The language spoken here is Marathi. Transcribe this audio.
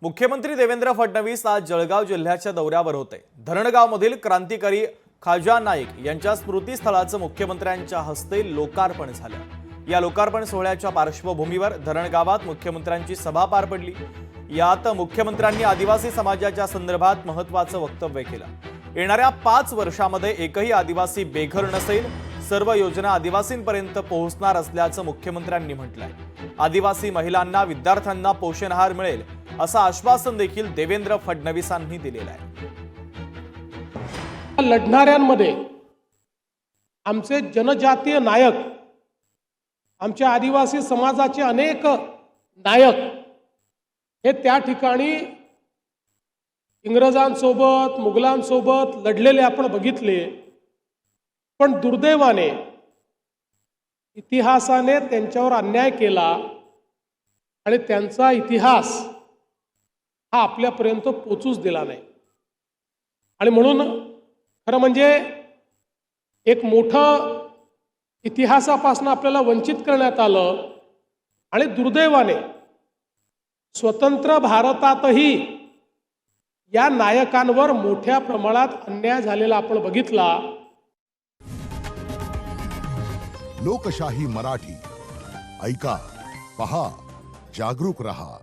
मुख्यमंत्री देवेंद्र फडणवीस आज जळगाव जिल्ह्याच्या दौऱ्यावर होते। धरणगावमधील क्रांतिकारी खाजा नाईक यांच्या स्मृतीस्थळाचं मुख्यमंत्र्यांच्या हस्ते लोकार्पण झालं। या लोकार्पण सोहळ्याच्या पार्श्वभूमीवर धरणगावात मुख्यमंत्र्यांची सभा पार पडली। यात मुख्यमंत्र्यांनी आदिवासी समाजाच्या संदर्भात महत्त्वाचं वक्तव्य केलं। येणाऱ्या 5 वर्षांमध्ये एकही आदिवासी बेघर नसेल, सर्व योजना आदिवासींपर्यंत पोहोचणार असल्याचं मुख्यमंत्र्यांनी म्हटलंय। आदिवासी महिलांना, विद्यार्थ्यांना पोषण आहार मिळेल असं आश्वासन देखील देवेंद्र फडणवीसांनी दिलेलं आहे। लढणाऱ्यांमध्ये आमचे जनजातीय नायक, आमच्या आदिवासी समाजाचे अनेक नायक हे त्या ठिकाणी इंग्रजांसोबत, मुघलांसोबत लढलेले आपण बघितले। पण दुर्दैवाने इतिहासाने त्यांच्यावर अन्याय केला आणि त्यांचा इतिहास हा आपल्यापर्यंत पोचूच दिला नाही। आणि म्हणून खरं म्हणजे एक मोठं इतिहासापासून आपल्याला वंचित करण्यात आलं। आणि दुर्दैवाने स्वतंत्र भारतातही या नायकांवर मोठ्या प्रमाणात अन्याय झालेला आपण बघितला। लोकशाही मराठी ऐका, पहा, जागरूक रहा।